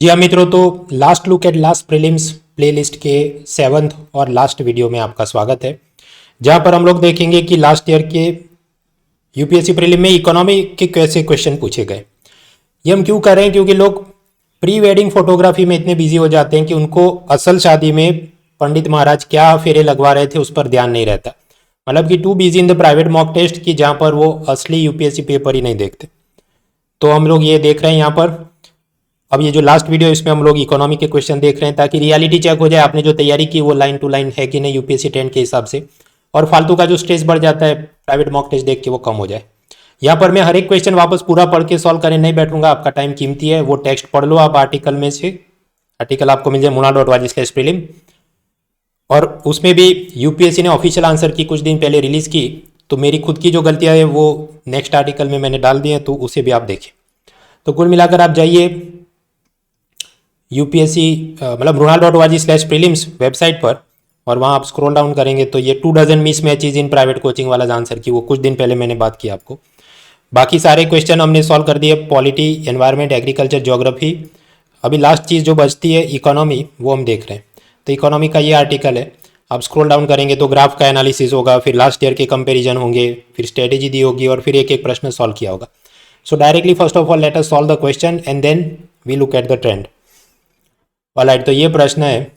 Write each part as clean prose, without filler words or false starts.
जी हाँ मित्रों, तो last look at last prelims playlist के 7th और लास्ट वीडियो में आपका स्वागत है, जहां पर हम लोग देखेंगे कि लास्ट ईयर के यूपीएससी प्रीलिम में इकोनॉमी के कैसे क्वेश्चन पूछे गए। ये हम क्यों कर रहे हैं? क्योंकि लोग प्री वेडिंग फोटोग्राफी में इतने बिजी हो जाते हैं कि उनको असल शादी में पंडित महाराज क्या फेरे लगवा रहे थे उस पर ध्यान नहीं रहता। मतलब कि too busy in the private mock test की जहां पर वो असली यूपीएससी पेपर ही नहीं देखते। तो हम लोग ये देख रहे हैं यहाँ पर। अब ये जो लास्ट वीडियो है इसमें हम लोग इकोनॉमी के क्वेश्चन देख रहे हैं ताकि रियलिटी चेक हो जाए आपने जो तैयारी की वो लाइन टू लाइन है कि नहीं यूपीएससी 10 के हिसाब से, और फालतू का जो स्ट्रेस बढ़ जाता है प्राइवेट मॉक टेस्ट देख के वो कम हो जाए। यहाँ पर मैं हर एक क्वेश्चन वापस पूरा पढ़ के सॉल्व करने नहीं बैठूंगा, आपका टाइम कीमती है। वो टेक्स्ट पढ़ लो आप आर्टिकल में से, आर्टिकल आपको मिल जाए muna.org/prelim, और उसमें भी यूपीएससी ने ऑफिशियल आंसर की कुछ दिन पहले रिलीज की, तो मेरी खुद की जो गलतियां है वो नेक्स्ट आर्टिकल में मैंने डाल दी है, तो उसे भी आप देखें। तो कुल मिलाकर आप जाइए यूपीएससी मतलब muna.org/prelims वेबसाइट पर, और वहाँ आप स्क्रॉल डाउन करेंगे तो ये 2 dozen mismatches in private coaching वाला आंसर की वो कुछ दिन पहले मैंने बात की आपको। बाकी सारे क्वेश्चन हमने सॉल्व कर दिए, पॉलिटी, एनवायरनमेंट, एग्रीकल्चर, ज्योग्राफी। अभी लास्ट चीज़ जो बचती है इकोनॉमी, वो हम देख रहे हैं। तो इकोनॉमी का ये आर्टिकल है, आप स्क्रॉल डाउन करेंगे तो ग्राफ का एनालिसिस होगा, फिर लास्ट ईयर के कंपेरिजन होंगे, फिर स्ट्रेटेजी दी होगी और फिर एक एक प्रश्न सॉल्व किया होगा। So directly first of all let us solve the question and then we look at the trend. Alright, तो ये प्रश्न है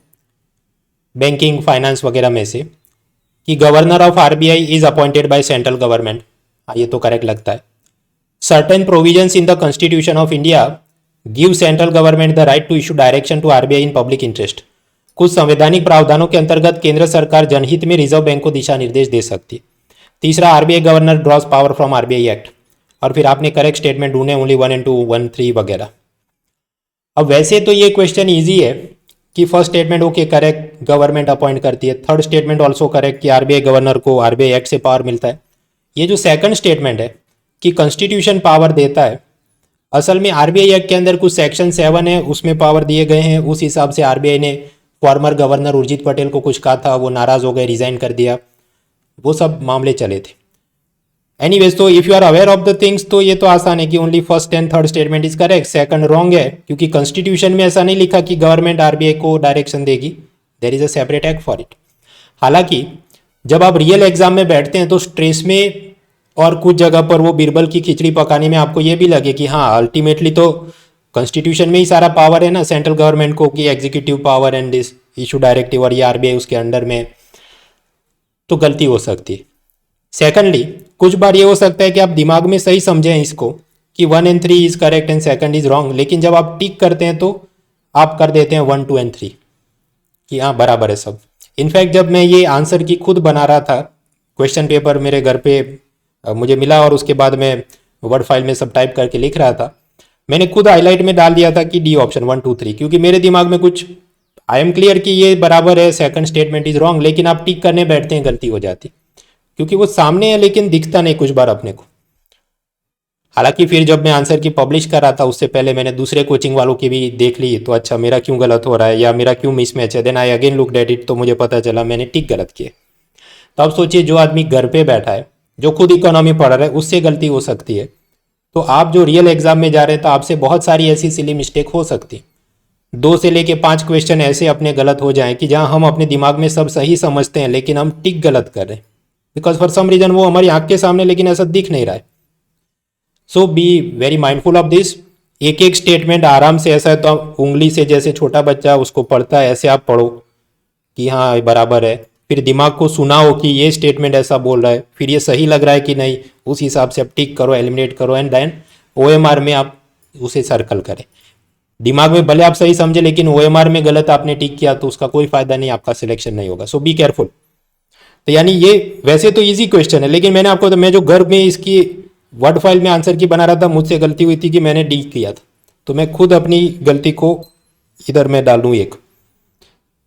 बैंकिंग फाइनेंस वगैरह में से कि governor of RBI is appointed by central government. हाँ, ये तो करेक्ट लगता है। Certain provisions in the constitution of India give central government the right to issue direction to RBI in public interest. कुछ संवैधानिक प्रावधानों के अंतर्गत केंद्र सरकार जनहित में रिजर्व बैंक को दिशा निर्देश दे सकती है। तीसरा, RBI governor draws power from RBI act. और फिर आपने करेक्ट स्टेटमेंट ढूंढे, ओनली 1 and 2, 1, 3 वगैरह। अब वैसे तो ये क्वेश्चन इजी है कि first statement okay correct, government appoint करती है। थर्ड स्टेटमेंट ऑल्सो करेक्ट कि आरबीआई गवर्नर को आरबीआई एक्ट से पावर मिलता है। ये जो सेकंड स्टेटमेंट है कि कॉन्स्टिट्यूशन पावर देता है, असल में आरबीआई एक्ट के अंदर कुछ सेक्शन 7 है उसमें पावर दिए गए हैं। उस हिसाब से आरबीआई ने फॉर्मर गवर्नर उर्जित पटेल को कुछ कहा था, वो नाराज हो गए, रिजाइन कर दिया, वो सब मामले चले थे। एनीवेज, तो if you are aware of the things तो ये तो आसान है कि only first and third statement is correct. Second wrong है क्योंकि कॉन्स्टिट्यूशन में ऐसा नहीं लिखा कि गवर्नमेंट आरबीआई को डायरेक्शन देगी, there is a separate act for it. हालांकि जब आप रियल एग्जाम में बैठते हैं तो स्ट्रेस में और कुछ जगह पर वो बीरबल की खिचड़ी पकाने में आपको ये भी लगे कि हाँ अल्टीमेटली तो कॉन्स्टिट्यूशन में ही सारा पावर है ना सेंट्रल गवर्नमेंट को कि executive power and this issue directive, और ये आरबीआई उसके अंडर में, तो गलती हो सकती है। सेकंडली, कुछ बार ये हो सकता है कि आप दिमाग में सही समझें इसको कि 1 and 3 is correct and second is wrong, लेकिन जब आप टिक करते हैं तो आप कर देते हैं 1, 2 and 3 कि हाँ बराबर है सब। इनफैक्ट जब मैं ये आंसर की खुद बना रहा था, क्वेश्चन पेपर मेरे घर पे मुझे मिला और उसके बाद मैं वर्ड फाइल में सब टाइप करके लिख रहा था, मैंने खुद हाईलाइट में डाल दिया था कि डी ऑप्शन 1, 2, 3, क्योंकि मेरे दिमाग में कुछ आई एम क्लियर कि ये बराबर है, सेकंड स्टेटमेंट इज रॉन्ग, लेकिन आप टिक करने बैठते हैं गलती हो जाती क्योंकि वो सामने है लेकिन दिखता नहीं कुछ बार अपने को। हालांकि फिर जब मैं आंसर की पब्लिश कर रहा था उससे पहले मैंने दूसरे कोचिंग वालों की भी देख ली, तो अच्छा मेरा क्यों गलत हो रहा है या मेरा क्यों मिसमैच है, then I again look at it, तो मुझे पता चला मैंने टिक गलत किए। तो अब सोचिए जो आदमी घर पे बैठा है, जो खुद इकोनॉमी पढ़ रहा है, उससे गलती हो सकती है, तो आप जो रियल एग्जाम में जा रहे हैं तो आपसे बहुत सारी ऐसी सिली मिस्टेक हो सकती। 2 से लेके 5 क्वेश्चन ऐसे अपने गलत हो जाएं कि जहां हम अपने दिमाग में सब सही समझते हैं लेकिन हम टिक गलत कर रहे हैं, बिकॉज फॉर सम रीजन वो हमारी आंख के सामने लेकिन ऐसा दिख नहीं रहा है। So be very mindful of this. एक एक स्टेटमेंट आराम से, ऐसा है तो आप उंगली से जैसे छोटा बच्चा उसको पढ़ता है ऐसे आप पढ़ो कि हाँ बराबर है, फिर दिमाग को सुनाओ कि ये स्टेटमेंट ऐसा बोल रहा है, फिर ये सही लग रहा है कि नहीं, उस हिसाब से आप टिक करो, एलिमिनेट करो एंड देन ओएमआर में आप उसे सर्कल करें। दिमाग में भले आप सही समझे लेकिन ओएमआर में गलत आपने टिक किया तो उसका कोई फायदा नहीं, आपका सिलेक्शन नहीं होगा। सो बी केयरफुल। तो यानी ये वैसे तो इजी क्वेश्चन है, लेकिन मैंने आपको, तो मैं जो घर में इसकी वर्ड फाइल में आंसर की बना रहा था, मुझसे गलती हुई थी कि मैंने डी किया था, तो मैं खुद अपनी गलती को इधर मैं डालूं एक,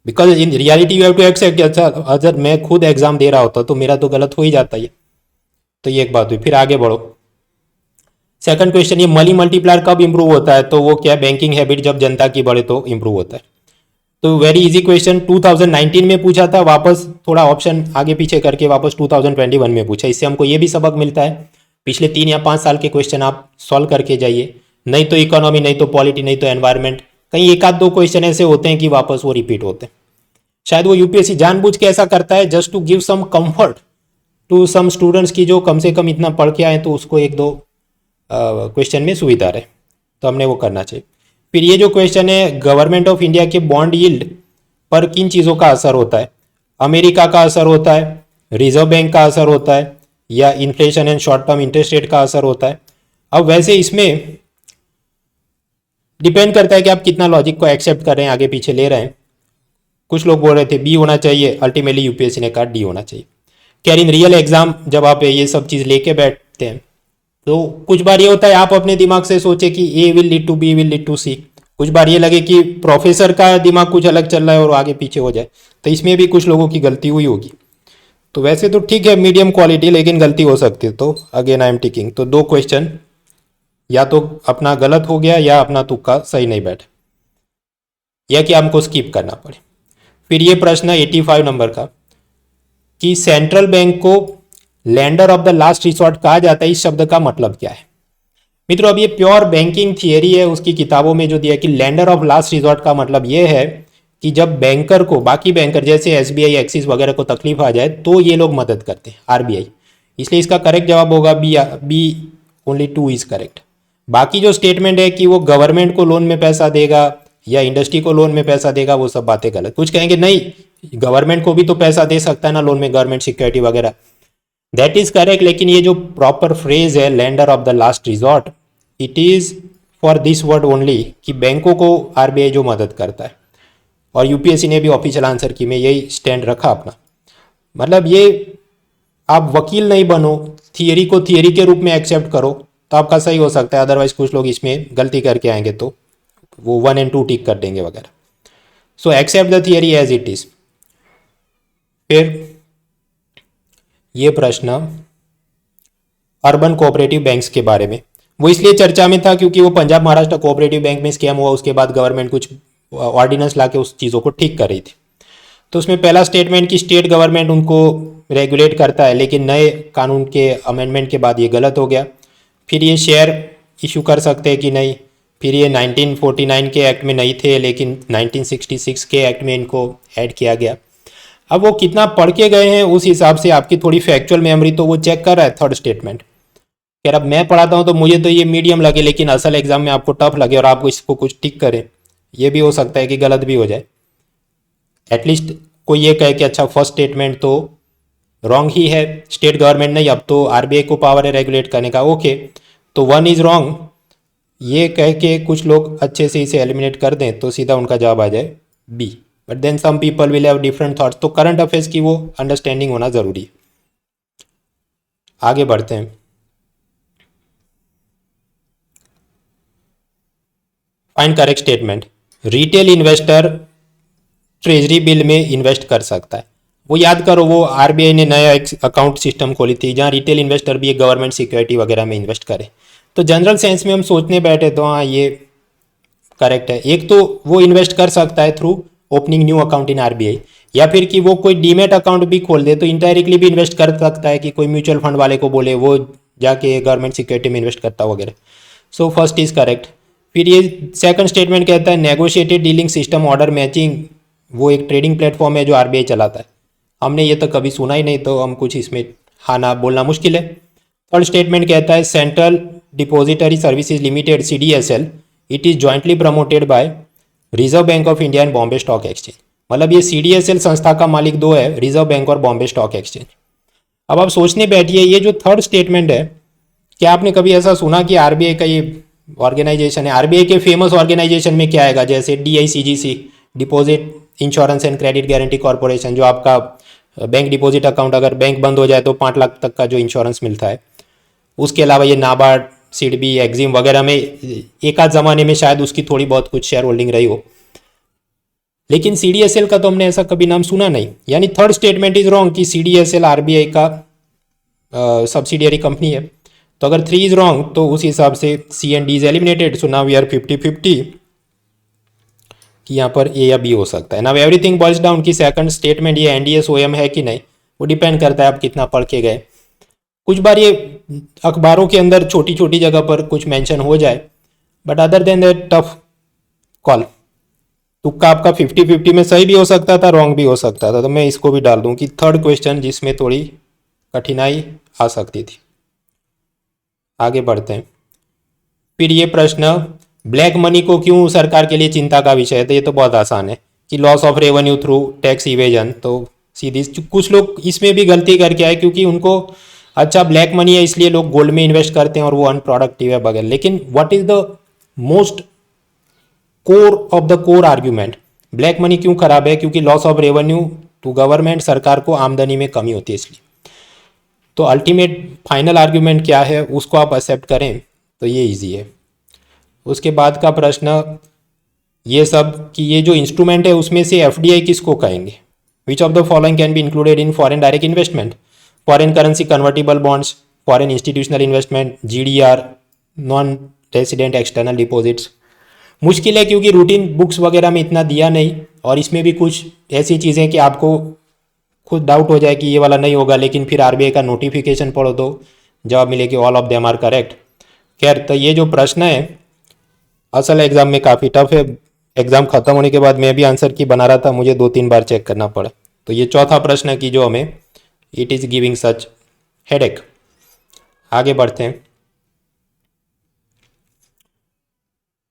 because in reality you have to accept. अच्छा अगर मैं खुद एग्जाम दे रहा होता तो मेरा तो गलत हो ही जाता है। तो ये एक बात हुई। फिर आगे बढ़ो। सेकंड क्वेश्चन, ये मनी मल्टीप्लायर कब इंप्रूव होता है? तो वो क्या, बैंकिंग हैबिट जब जनता की बढ़े तो इंप्रूव होता है। तो वेरी इजी क्वेश्चन, 2019 में पूछा था, वापस थोड़ा ऑप्शन आगे पीछे करके वापस 2021 में पूछा। इससे हमको ये भी सबक मिलता है, पिछले 3 या 5 साल के क्वेश्चन आप सॉल्व करके जाइए, नहीं तो इकोनॉमी, नहीं तो पॉलिटी, नहीं तो एनवायरनमेंट, कहीं एक आध दो क्वेश्चन ऐसे होते हैं कि वापस वो रिपीट होते हैं। शायद वो यूपीएससी जानबूझ के ऐसा करता है just to give some comfort to some students की जो कम से कम इतना पढ़ के आए तो उसको एक दो क्वेश्चन में सुविधा रहे, तो हमने वो करना चाहिए। फिर ये जो क्वेश्चन है, गवर्नमेंट ऑफ इंडिया के बॉन्ड यील्ड पर किन चीज़ों का असर होता है? अमेरिका का असर होता है, रिजर्व बैंक का असर होता है, या inflation and short term interest rate का असर होता है? अब वैसे इसमें डिपेंड करता है कि आप कितना लॉजिक को एक्सेप्ट कर रहे हैं, आगे पीछे ले रहे हैं। कुछ लोग बोल रहे थे बी होना चाहिए, अल्टीमेटली यूपीएससी ने कहा डी होना चाहिए। खैर इन रियल एग्जाम जब आप ये सब चीज़ लेके बैठते हैं तो कुछ बार ये होता है आप अपने दिमाग से सोचे कि A will lead to B will lead to C, कुछ बार ये लगे कि प्रोफेसर का दिमाग कुछ अलग चल रहा है और आगे पीछे हो जाए, तो इसमें भी कुछ लोगों की गलती हुई होगी। तो वैसे तो ठीक है मीडियम क्वालिटी, लेकिन गलती हो सकती है, तो अगेन आई एम टिकिंग। तो दो क्वेश्चन या तो अपना गलत हो गया या अपना तुक्का सही नहीं बैठा, या कि हमको स्किप करना पड़े। फिर ये प्रश्न 85 नंबर का कि सेंट्रल बैंक को lender of the last resort कहा जाता है, इस शब्द का मतलब क्या है? मित्रों अब ये प्योर बैंकिंग थियरी है, उसकी किताबों में जो दिया कि लैंडर ऑफ लास्ट रिसोर्ट का मतलब ये है कि जब बैंकर को, बाकी बैंकर जैसे एसबीआई एक्सिस वगैरह को तकलीफ आ जाए तो ये लोग मदद करते हैं, आरबीआई। इसलिए इसका करेक्ट जवाब होगा बी ओनली 2 इज करेक्ट। बाकी जो स्टेटमेंट है कि वो गवर्नमेंट को लोन में पैसा देगा या इंडस्ट्री को लोन में पैसा देगा, वो सब बातें गलत। कुछ कहेंगे नहीं गवर्नमेंट को भी तो पैसा दे सकता है ना लोन में, गवर्नमेंट सिक्योरिटी वगैरह, दैट इज करेक्ट। लेकिन ये जो प्रॉपर फ्रेज है lender of the last resort, it is for this word only कि बैंकों को आरबीआई जो मदद करता है। और यूपीएससी ने भी ऑफिशियल आंसर की में यही स्टैंड रखा अपना। मतलब ये आप वकील नहीं बनो, थियरी को थियरी के रूप में एक्सेप्ट करो तो आपका सही हो सकता है, अदरवाइज कुछ लोग इसमें गलती करके आएंगे तो वो 1 और 2 टिक कर देंगे वगैरह। So accept the theory as it is. फिर ये प्रश्न अर्बन कोऑपरेटिव बैंक्स के बारे में, वो इसलिए चर्चा में था क्योंकि वो पंजाब महाराष्ट्र कोऑपरेटिव बैंक में स्कैम हुआ, उसके बाद गवर्नमेंट कुछ ऑर्डिनेंस ला के उस चीज़ों को ठीक कर रही थी। तो उसमें पहला स्टेटमेंट कि स्टेट गवर्नमेंट उनको रेगुलेट करता है, लेकिन नए कानून के अमेंडमेंट के बाद ये गलत हो गया। फिर ये शेयर इशू कर सकते हैं कि नहीं, फिर ये 1949 के एक्ट में नहीं थे लेकिन 1966 के एक्ट में इनको ऐड किया गया। अब वो कितना पढ़ के गए हैं उस हिसाब से आपकी थोड़ी फैक्चुअल मेमोरी तो वो चेक कर रहा है थर्ड स्टेटमेंट। यार अब मैं पढ़ाता हूँ तो मुझे तो ये मीडियम लगे, लेकिन असल एग्जाम में आपको टफ लगे और आप इसको कुछ टिक करें, ये भी हो सकता है कि गलत भी हो जाए। एटलीस्ट कोई ये कहे कि अच्छा फर्स्ट स्टेटमेंट तो रॉन्ग ही है, स्टेट गवर्नमेंट नहीं, अब तो आरबीआई को पावर है रेगुलेट करने का, ओके तो 1 इज रॉन्ग, ये कह के कुछ लोग अच्छे से इसे एलिमिनेट कर दें तो सीधा उनका जवाब आ जाए B. But then some people will have different thoughts, तो करंट अफेयर्स की वो अंडरस्टैंडिंग होना जरूरी है। आगे बढ़ते हैं। Find correct statement. Retail investor treasury bill में इन्वेस्ट कर सकता है। वो याद करो वो आरबीआई ने नया एक अकाउंट सिस्टम खोली थी जहाँ रिटेल इन्वेस्टर भी एक गवर्नमेंट सिक्योरिटी वगैरह में इन्वेस्ट करे। तो जनरल सेंस में हम सोचने बैठे तो हाँ ये करेक्ट है। एक तो वो इन्वेस्ट कर सकता है through opening new account in RBI, या फिर कि वो कोई डीमेट अकाउंट भी खोल दे तो इनडायरेक्टली भी इन्वेस्ट कर सकता है कि कोई म्यूचुअल फंड वाले को बोले वो जाके गवर्नमेंट सिक्योरिटी में इन्वेस्ट करता वगैरह। So first is correct. फिर ये सेकंड स्टेटमेंट कहता है negotiated dealing system order matching, वो एक ट्रेडिंग प्लेटफॉर्म है जो आरबीआई चलाता है। हमने ये तो कभी सुना ही नहीं, तो हम कुछ इसमें हाँ ना बोलना मुश्किल है। थर्ड स्टेटमेंट कहता है central depository services limited CDSL, it is jointly promoted by reserve bank of India and Bombay stock exchange. मतलब ये CDSL संस्था का मालिक दो है, रिजर्व बैंक और बॉम्बे स्टॉक एक्सचेंज। अब आप सोचने बैठिए ये जो थर्ड स्टेटमेंट है, क्या आपने कभी ऐसा सुना कि आरबीआई का ये ऑर्गेनाइजेशन है, आरबीआई के फेमस ऑर्गेनाइजेशन में क्या आएगा, जैसे DICGC deposit insurance and credit guarantee corporation, जो आपका बैंक डिपॉजिट अकाउंट अगर बैंक बंद हो जाए तो 5 लाख तक का जो इंश्योरेंस मिलता है। उसके अलावा ये नाबार्ड, सिडबी, एक्जिम वगैरह में एक आध ज़माने में शायद उसकी थोड़ी बहुत कुछ शेयर होल्डिंग रही हो, लेकिन CDSL का तो हमने ऐसा कभी नाम सुना नहीं। यानी थर्ड स्टेटमेंट इज रॉन्ग कि CDSL आरबीआई का सब्सिडियरी कंपनी है। तो अगर 3 इज रॉन्ग तो उस हिसाब से C and D is eliminated. So now we are 50-50 कि यहाँ पर A या B हो सकता है। नाउ एवरीथिंग बॉइल्स डाउन कि सेकंड स्टेटमेंट ये NDS-OM है कि नहीं, वो डिपेंड करता है आप कितना पढ़ के गए। कुछ बार ये अखबारों के अंदर छोटी छोटी जगह पर कुछ मेंशन हो जाए, but other than that tough call. तुक्का आपका 50-50 में सही भी हो सकता था, रॉन्ग भी हो सकता था, तो मैं इसको भी डाल दूं कि थर्ड क्वेश्चन जिसमें थोड़ी कठिनाई आ सकती थी। आगे बढ़ते हैं। फिर ये प्रश्न, ब्लैक मनी को क्यों सरकार के लिए चिंता का विषय है, तो ये तो बहुत आसान है कि loss of revenue through tax evasion. तो सीधी कुछ लोग इसमें भी गलती करके आए क्योंकि उनको अच्छा ब्लैक मनी है इसलिए लोग गोल्ड में इन्वेस्ट करते हैं और वो अनप्रोडक्टिव है वगैरह। लेकिन what is the most core of the core argument, black money क्यों खराब है? क्योंकि loss of revenue to government, सरकार को आमदनी में कमी होती है इसलिए। तो अल्टीमेट फाइनल आर्ग्यूमेंट क्या है उसको आप एक्सेप्ट करें तो ये इजी है। उसके बाद का प्रश्न ये सब कि ये जो इंस्ट्रूमेंट है उसमें से एफडीआई किसको कहेंगे? विच of the following can be included in foreign direct investment? Foreign currency convertible bonds, foreign institutional investment, GDR, non resident external deposits. मुश्किल है क्योंकि रूटीन बुक्स वगैरह में इतना दिया नहीं, और इसमें भी कुछ ऐसी चीज़ें कि आपको खुद डाउट हो जाए कि ये वाला नहीं होगा, लेकिन फिर आरबीआई का नोटिफिकेशन पढ़ो तो जवाब मिले कि all of them are correct. खैर, तो ये जो प्रश्न है असल एग्जाम में काफ़ी टफ है। एग्जाम खत्म होने के बाद मैं भी आंसर की बना रहा था, मुझे 2-3 बार चेक करना पड़ा। तो ये चौथा प्रश्न है कि जो हमें it is giving such headache. आगे बढ़ते हैं।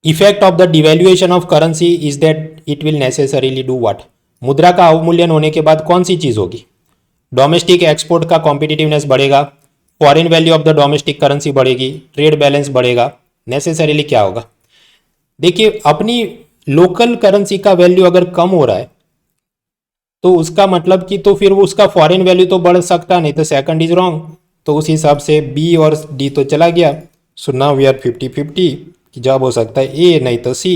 Effect of the devaluation of currency is that it will necessarily do what? मुद्रा का अवमूल्यन होने के बाद कौन सी चीज होगी? डोमेस्टिक एक्सपोर्ट का कॉम्पिटिटिवनेस बढ़ेगा, foreign value of the domestic currency बढ़ेगी, ट्रेड बैलेंस बढ़ेगा, नेसेसरीली क्या होगा? देखिए, अपनी लोकल करेंसी का वैल्यू अगर कम हो रहा है तो उसका मतलब कि तो फिर वो उसका फॉरेन वैल्यू तो बढ़ सकता नहीं, तो सेकंड इज रॉन्ग। तो उस हिसाब से बी और डी तो चला गया। सो नाउ वी आर 50-50 कि जवाब हो सकता है ए नहीं तो सी।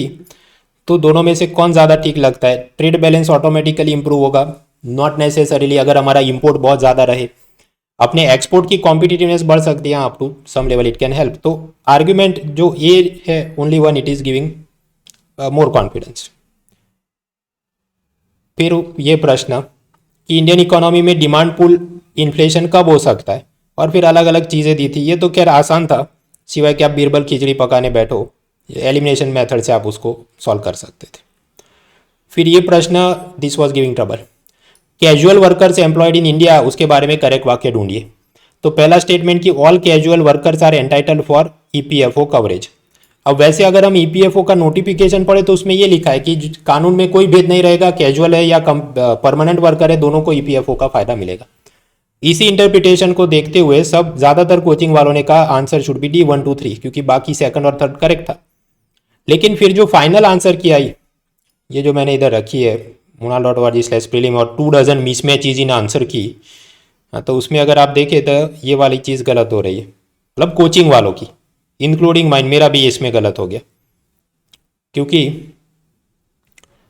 तो दोनों में से कौन ज़्यादा ठीक लगता है? ट्रेड बैलेंस ऑटोमेटिकली इंप्रूव होगा, नॉट नेसेसरीली। अगर हमारा इंपोर्ट बहुत ज़्यादा रहे, अपने एक्सपोर्ट की कॉम्पिटिटिवनेस बढ़ सकती है up to some level, it can help. तो आर्ग्यूमेंट जो ए है only one, it is giving more confidence. फिर ये प्रश्न कि इंडियन इकोनॉमी में डिमांड पुल इन्फ्लेशन कब हो सकता है, और फिर अलग अलग चीज़ें दी थी। ये तो खैर आसान था, सिवाय कि आप बीरबल खिचड़ी पकाने बैठो, एलिमिनेशन मेथड से आप उसको सॉल्व कर सकते थे। फिर ये प्रश्न, this was giving trouble, casual workers employed in India, उसके बारे में करेक्ट वाक्य ढूंढिए। तो पहला स्टेटमेंट कि all casual workers are entitled for EPFO coverage. अब वैसे अगर हम ईपीएफओ का नोटिफिकेशन पढ़े तो उसमें ये लिखा है कि कानून में कोई भेद नहीं रहेगा, कैजुअल है या परमानेंट वर्कर है, दोनों को ईपीएफओ का फायदा मिलेगा। इसी इंटरप्रिटेशन को देखते हुए सब ज्यादातर कोचिंग वालों ने कहा आंसर शुड बी डी 1, 2, 3, क्योंकि बाकी सेकंड और थर्ड करेक्ट था। लेकिन फिर जो फाइनल आंसर की आई, ये जो मैंने इधर रखी है munal.org/prelim और 2 डजन मिसमैचेज इन आंसर की, तो उसमें अगर आप देखें तो ये वाली चीज़ गलत हो रही है, मतलब कोचिंग वालों की, इंक्लूडिंग माइन, मेरा भी इसमें गलत हो गया। क्योंकि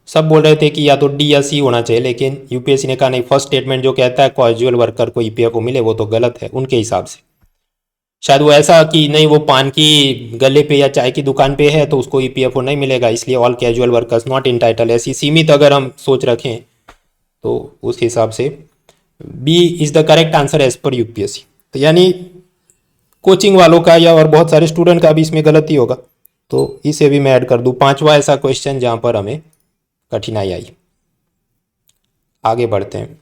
सब बोल रहे थे कि या तो डी या सी होना चाहिए, लेकिन यूपीएससी ने कहा नहीं, फर्स्ट स्टेटमेंट जो कहता है कैजुअल वर्कर को ईपीएफओ मिले वो तो गलत है उनके हिसाब से। शायद वो ऐसा कि नहीं, वो पान की गले पे या चाय की दुकान पे है तो उसको ईपीएफओ नहीं मिलेगा, इसलिए all casual workers not entitle, ऐसी सीमित अगर हम सोच रखें तो उस हिसाब से B is the correct answer as per UPSC. तो यानी कोचिंग वालों का या और बहुत सारे स्टूडेंट का भी इसमें गलती होगा, तो इसे भी मैं ऐड कर दूं। पांचवा ऐसा क्वेश्चन जहां पर हमें कठिनाई आई। आगे बढ़ते हैं।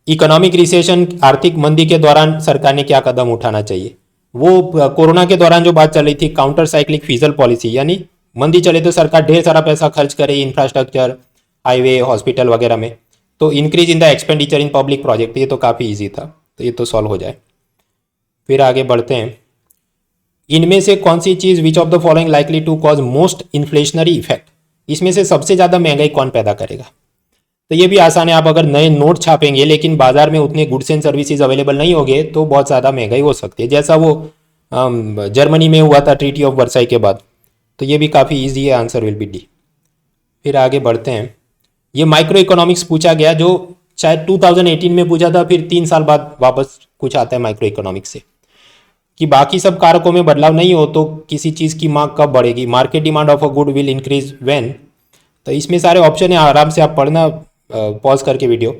इकोनॉमिक रिसेशन, आर्थिक मंदी के दौरान सरकार ने क्या कदम उठाना चाहिए? वो कोरोना के दौरान जो बात चल रही थी काउंटर साइक्लिक फिजल पॉलिसी, यानी मंदी चले तो सरकार ढेर सारा पैसा खर्च करे इंफ्रास्ट्रक्चर, हाईवे, हॉस्पिटल वगैरह में। तो increase in the expenditure in public project, ये तो काफ़ी ईजी था, तो ये तो सॉल्व हो जाए। फिर आगे बढ़ते हैं। इनमें से कौन सी चीज़, which of the following likely to cause most inflationary effect, इसमें से सबसे ज़्यादा महंगाई कौन पैदा करेगा? तो ये भी आसान है, आप अगर नए नोट छापेंगे लेकिन बाजार में उतने गुड्स एंड सर्विसेज अवेलेबल नहीं होंगे तो बहुत ज़्यादा महंगाई हो सकती है, जैसा वो जर्मनी में हुआ था ट्रीटी ऑफ वर्साई के बाद। तो ये भी काफ़ी ईजी है, आंसर विल बी डी। फिर आगे बढ़ते हैं। ये माइक्रो इकोनॉमिक्स पूछा गया, जो शायद 2018 में पूछा था, फिर 3 साल बाद वापस कुछ आता है माइक्रो इकोनॉमिक्स से, कि बाकी सब कारकों में बदलाव नहीं हो तो किसी चीज़ की मांग कब बढ़ेगी? Market demand of a good will increase when. तो इसमें सारे ऑप्शन है, आराम से आप पढ़ना पॉज करके video.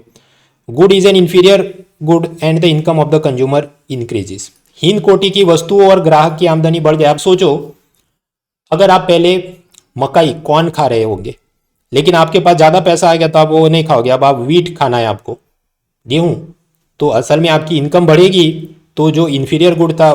Good is an inferior good and the income of the consumer increases. हीन कोटि की वस्तुओं और ग्राहक की आमदनी बढ़ जाए। आप सोचो, अगर आप पहले मकई कौन खा रहे होंगे, लेकिन आपके पास ज़्यादा पैसा आ गया तो आप वो नहीं खाओगे, अब आप वीट खाना है आपको, गेहूँ। तो असल में आपकी इनकम बढ़ेगी तो जो इन्फीरियर गुड था,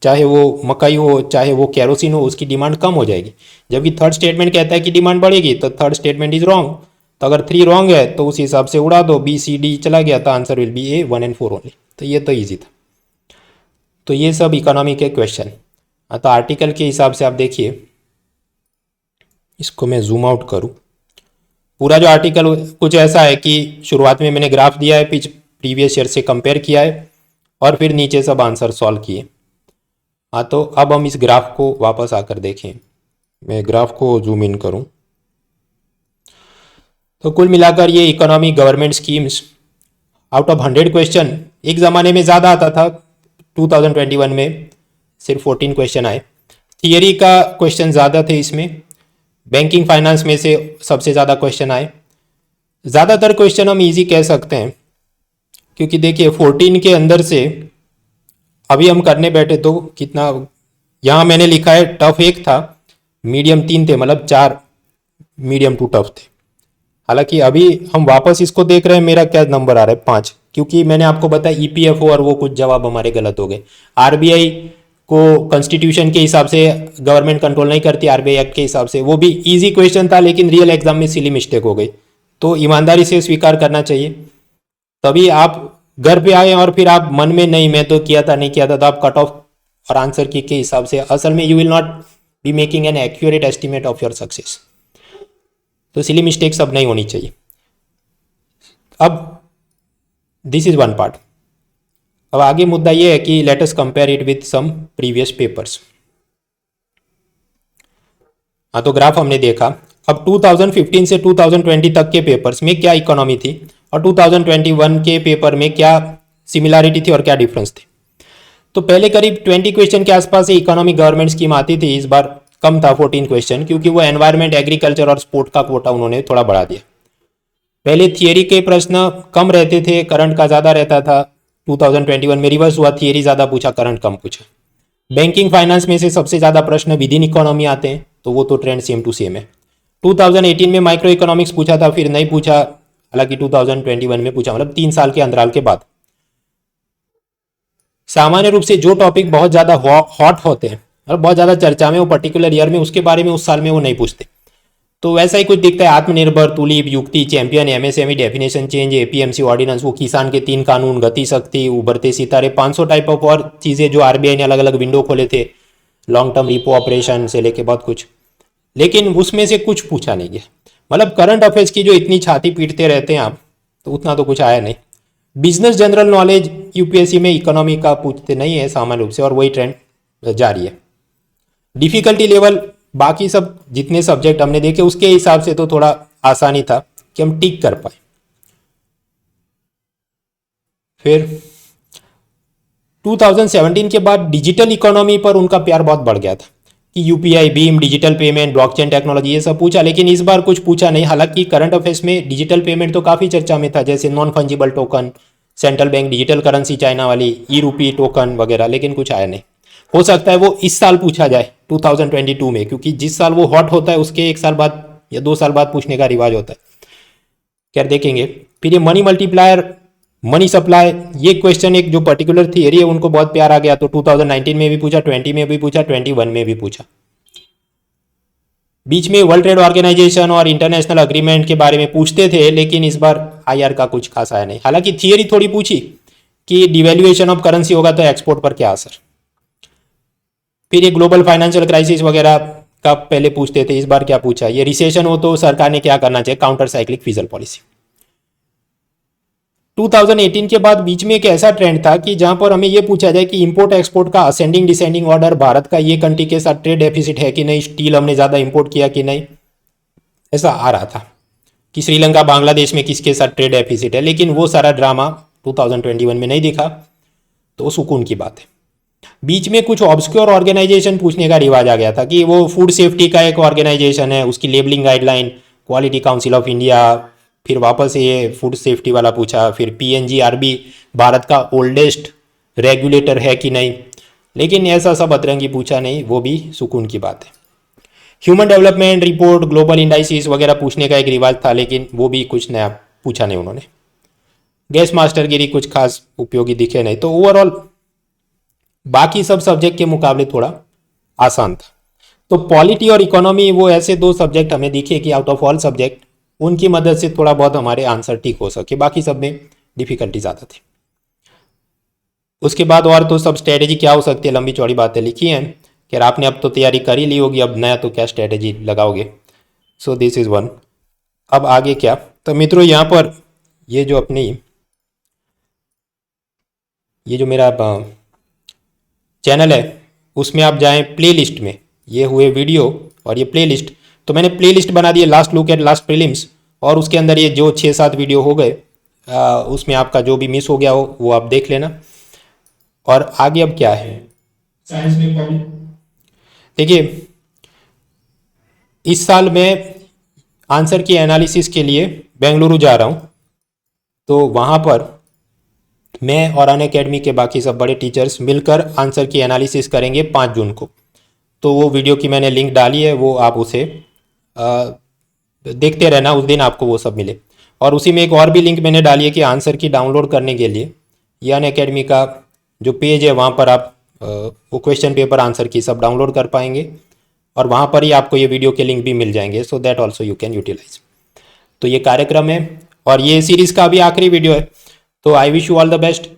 चाहे वो मकई हो चाहे वो कैरोसिन हो, उसकी डिमांड कम हो जाएगी। जबकि थर्ड स्टेटमेंट कहता है कि डिमांड बढ़ेगी, तो थर्ड स्टेटमेंट इज रॉन्ग। तो अगर 3 रॉन्ग है तो उस हिसाब से उड़ा दो, बी सी डी चला गया, तो answer will be A 1 and 4 only. तो ये तो ईजी था। तो ये सब इकोनॉमी के क्वेश्चन। तो आर्टिकल के हिसाब से आप देखिए, इसको मैं जूम आउट करूँ। पूरा जो आर्टिकल कुछ ऐसा है कि शुरुआत में मैंने ग्राफ दिया है, प्रीवियस ईयर से कंपेयर किया है, और फिर नीचे सब आंसर सॉल्व किए। हाँ, तो अब हम इस ग्राफ को वापस आकर देखें। मैं ग्राफ को जूम इन करूं तो कुल मिलाकर ये economy government schemes out of 100 question, एक ज़माने में ज़्यादा आता था, 2021 में सिर्फ 14 क्वेश्चन आए। थियरी का क्वेश्चन ज़्यादा थे इसमें, बैंकिंग फाइनेंस में से सबसे ज़्यादा क्वेश्चन आए। ज़्यादातर क्वेश्चन हम इजी कह सकते हैं, क्योंकि देखिए 14 के अंदर से अभी हम करने बैठे तो कितना, यहाँ मैंने लिखा है टफ 1 था, मीडियम 3 थे, मतलब 4 मीडियम टू टफ थे। हालांकि अभी हम वापस इसको देख रहे हैं, मेरा क्या नंबर आ रहा है 5, क्योंकि मैंने आपको बताया ईपीएफओ और वो कुछ जवाब हमारे गलत हो गए। आरबीआई को कॉन्स्टिट्यूशन के हिसाब से गवर्नमेंट कंट्रोल नहीं करती, आरबीआई एक्ट के हिसाब से, वो भी इजी क्वेश्चन था, लेकिन रियल एग्जाम में सिली मिस्टेक हो गई। तो ईमानदारी से स्वीकार करना चाहिए। तभी आप घर पे आए और फिर आप मन में नहीं मैं तो किया था नहीं किया था, तो आप कट ऑफ और आंसर की के हिसाब से असल में you will not be making an accurate estimate of your success. तो सिली मिस्टेक सब नहीं होनी चाहिए। अब दिस इज वन पार्ट। अब आगे मुद्दा यह है कि let us compare it with some previous papers. हाँ, तो ग्राफ हमने देखा। अब 2015 से 2020 तक के पेपर्स में क्या इकोनॉमी थी और 2021 के पेपर में क्या सिमिलैरिटी थी और क्या डिफरेंस थे। तो पहले करीब 20 क्वेश्चन के आसपास इकोनॉमी गवर्नमेंट स्कीम आती थी, इस बार कम था 14 क्वेश्चन, क्योंकि वो एनवायरमेंट, एग्रीकल्चर और स्पोर्ट का कोटा उन्होंने थोड़ा बढ़ा दिया। पहले थियरी के प्रश्न कम रहते थे, करंट का ज़्यादा रहता था। 2021 में रिवर्स हुआ, थियरी ज़्यादा पूछा, करंट कम पूछा। बैंकिंग फाइनेंस में से सबसे ज़्यादा प्रश्न विद इन इकोनॉमी आते हैं, तो वो तो ट्रेंड सेम टू सेम है। 2018 में माइक्रो इकोनॉमिक्स पूछा था, फिर नहीं पूछा, हालांकि 2021 में पूछा, मतलब 3 साल के अंतराल के बाद। सामान्य रूप से जो टॉपिक बहुत ज़्यादा हॉट होते हैं और बहुत ज़्यादा चर्चा में, वो पर्टिकुलर ईयर में उसके बारे में उस साल में वो नहीं पूछते। तो वैसा ही कुछ दिखता है, Atmanirbhar, TULIP, Yukti, champion, MSME, definition change, APMC ordinance, वो किसान के 3 कानून, गति शक्ति, उभरते सितारे, 500 टाइप ऑफ और चीज़ें जो आरबीआई ने अलग अलग विंडो खोले थे, लॉन्ग टर्म रिपो ऑपरेशन से लेके बहुत कुछ, लेकिन उसमें से कुछ पूछा नहीं गया। मतलब करंट अफेयर्स की जो इतनी छाती पीटते रहते हैं आप, तो उतना तो कुछ आया नहीं। बिजनेस जनरल नॉलेज यूपीएससी में इकोनॉमी का पूछते नहीं है सामान्य रूप से, और वही ट्रेंड जारी है। डिफिकल्टी लेवल बाकी सब जितने सब्जेक्ट हमने देखे उसके हिसाब से तो थोड़ा आसानी था कि हम टिक कर पाए। फिर 2017 के बाद डिजिटल इकोनॉमी पर उनका प्यार बहुत बढ़ गया था कि UPI, Bhim, digital payment, blockchain technology, ये सब पूछा, लेकिन इस बार कुछ पूछा नहीं। हालांकि करंट अफेयर्स में डिजिटल पेमेंट तो काफ़ी चर्चा में था, जैसे non fungible token, central bank digital currency China वाली, ई रूपी टोकन वगैरह, लेकिन कुछ आया नहीं। हो सकता है वो इस साल पूछा जाए 2022 में, क्योंकि जिस साल वो हॉट होता है उसके 1 साल बाद या 2 साल बाद पूछने का रिवाज होता है। क्या देखेंगे। फिर ये मनी मल्टीप्लायर, मनी सप्लाई, ये क्वेश्चन एक जो पर्टिकुलर थियरी है उनको बहुत प्यार आ गया, तो 2019 में भी पूछा, 20 में भी पूछा, 21 में भी पूछा। बीच में वर्ल्ड ट्रेड ऑर्गेनाइजेशन और इंटरनेशनल अग्रीमेंट के बारे में पूछते थे, लेकिन इस बार आईआर का कुछ खास आया नहीं। हालांकि थियरी थोड़ी पूछी कि डिवैल्यूएशन ऑफ करेंसी होगा तो एक्सपोर्ट पर क्या असर। फिर ये ग्लोबल फाइनेंशियल क्राइसिस वगैरह का पहले पूछते थे, इस बार क्या पूछा, ये रिसेशन हो तो सरकार ने क्या करना चाहिए, काउंटर साइक्लिक फिजल पॉलिसी। 2018 के बाद बीच में एक ऐसा ट्रेंड था कि जहां पर हमें यह पूछा जाए कि इंपोर्ट एक्सपोर्ट का असेंडिंग डिसेंडिंग ऑर्डर, भारत का ये कंट्री के साथ ट्रेड डेफिसिट है कि नहीं, स्टील हमने ज़्यादा इंपोर्ट किया कि नहीं, ऐसा आ रहा था कि श्रीलंका, बांग्लादेश में किसके साथ ट्रेड डेफिसिट है। लेकिन वो सारा ड्रामा 2021 में नहीं दिखा, तो सुकून की बात है। बीच में कुछ ऑब्सक्योर ऑर्गेनाइजेशन पूछने का रिवाज आ गया था कि वो फूड सेफ्टी का एक ऑर्गेनाइजेशन है, उसकी labelling guideline, quality council of India, फिर वापस ये फूड सेफ्टी वाला पूछा। फिर पीएनजीआरबी भारत का ओल्डेस्ट रेगुलेटर है कि नहीं, लेकिन ऐसा सब अतरंगी पूछा नहीं, वो भी सुकून की बात है। Human development report, global indices वगैरह पूछने का एक रिवाज था, लेकिन वो भी कुछ नया पूछा नहीं उन्होंने। गैस मास्टरगिरी कुछ खास उपयोगी दिखे नहीं। तो ओवरऑल बाकी सब सब्जेक्ट के मुकाबले थोड़ा आसान था। तो पॉलिटी और इकोनॉमी वो ऐसे दो सब्जेक्ट हमें दिखे कि आउट ऑफ ऑल सब्जेक्ट उनकी मदद से थोड़ा बहुत हमारे आंसर ठीक हो सके, बाकी सब में डिफिकल्टी ज़्यादा थी। उसके बाद और तो सब स्ट्रेटेजी क्या हो सकती है, लंबी चौड़ी बातें लिखी हैं कि आपने अब तो तैयारी कर ही ली होगी, अब नया तो क्या स्ट्रेटेजी लगाओगे। So this is one. अब आगे क्या, तो मित्रों यहाँ पर ये जो अपनी ये जो मेरा चैनल है उसमें आप जाएं प्लेलिस्ट में, ये हुए वीडियो और ये प्लेलिस्ट, तो मैंने प्लेलिस्ट बना दी है last look at last prelims, और उसके अंदर ये जो 6-7 वीडियो हो गए उसमें आपका जो भी मिस हो गया हो वो आप देख लेना। और आगे अब क्या है, साइंस में पब्लिक, देखिए इस साल मैं आंसर की एनालिसिस के लिए बेंगलुरु जा रहा हूँ, तो वहाँ पर मैं और अन अकेडमी के बाकी सब बड़े टीचर्स मिलकर आंसर की एनालिसिस करेंगे 5 जून को। तो वो वीडियो की मैंने लिंक डाली है, वो आप उसे देखते रहना, उस दिन आपको वो सब मिले। और उसी में एक और भी लिंक मैंने डाली है कि आंसर की डाउनलोड करने के लिए ये अन अकेडमी का जो पेज है वहाँ पर आप वो क्वेश्चन पेपर आंसर की सब डाउनलोड कर पाएंगे, और वहाँ पर ही आपको ये वीडियो के लिंक भी मिल जाएंगे, so that also you can utilise. तो ये कार्यक्रम है और ये सीरीज़ का भी आखिरी वीडियो है। तो I wish you all the best.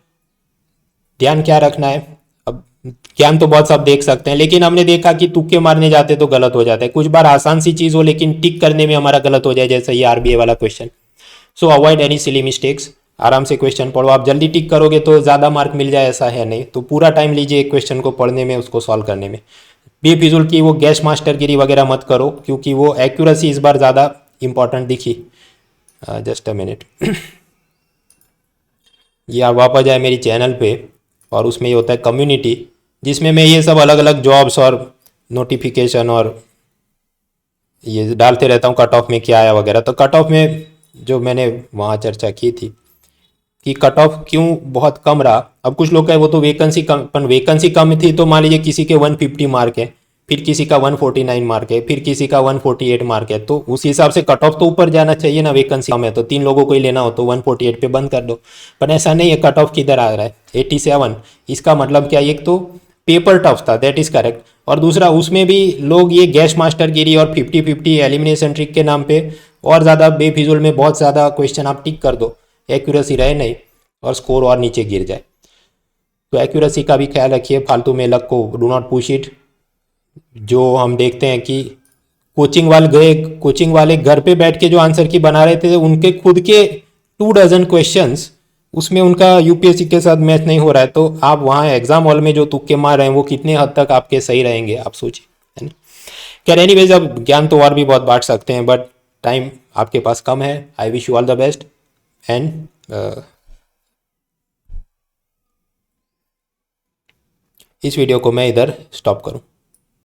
ध्यान क्या रखना है, अब ज्ञान तो बहुत सब देख सकते हैं, लेकिन हमने देखा कि तुक्के मारने जाते तो गलत हो जाता है। कुछ बार आसान सी चीज़ हो लेकिन टिक करने में हमारा गलत हो जाए, जैसे ये आरबीआई वाला क्वेश्चन। सो अवॉइड एनी सिली मिस्टेक्स, आराम से क्वेश्चन पढ़ो। आप जल्दी टिक करोगे तो ज़्यादा मार्क मिल जाए ऐसा है नहीं, तो पूरा टाइम लीजिए एक क्वेश्चन को पढ़ने में, उसको सॉल्व करने में। बेफिजुल की वो गैस मास्टरगिरी वगैरह मत करो, क्योंकि वो एक्यूरेसी इस बार ज़्यादा इंपॉर्टेंट दिखी। Just a minute. ये आप वापस जाए मेरी चैनल पे, और उसमें ये होता है कम्युनिटी, जिसमें मैं ये सब अलग अलग जॉब्स और नोटिफिकेशन और ये डालते रहता हूँ, कट ऑफ में क्या आया वगैरह। तो कट ऑफ में जो मैंने वहाँ चर्चा की थी कि कट ऑफ क्यों बहुत कम रहा। अब कुछ लोग कहे वो तो वैकेंसी कम, पर वैकेंसी कम थी तो मान लीजिए किसी के 150 मार्क है, फिर किसी का 149 मार्क है, फिर किसी का 148 मार्क है, तो उस हिसाब से कट ऑफ तो ऊपर जाना चाहिए ना। वैकेंसी कम है तो 3 लोगों को ही लेना हो तो 148 पे बंद कर दो, पर ऐसा नहीं है। कट ऑफ किधर आ रहा है 87। इसका मतलब क्या, एक तो पेपर टफ था, दैट इज करेक्ट, और दूसरा उसमें भी लोग ये गैस मास्टरगिरी और 50-50 एलिमिनेशन ट्रिक के नाम पे और ज़्यादा बेफिजुल में बहुत ज़्यादा क्वेश्चन आप टिक कर दो, एक्यूरेसी रहे नहीं और स्कोर और नीचे गिर जाए। तो एक्यूरेसी का भी ख्याल रखिए, फालतू में लक को डू नॉट पुश इट। जो हम देखते हैं कि कोचिंग वाले घर पे बैठ के जो आंसर की बना रहे थे, उनके खुद के 2 डजन क्वेश्चंस उसमें उनका यूपीएससी के साथ मैच नहीं हो रहा है, तो आप वहाँ एग्जाम हॉल में जो तुक्के मार रहे हैं वो कितने हद तक आपके सही रहेंगे, आप सोचिए, है ना। खैर एनीवेज, अब ज्ञान तो और भी बहुत बांट सकते हैं, बट टाइम आपके पास कम है। I wish you all the best and इस वीडियो को मैं इधर स्टॉप करूं।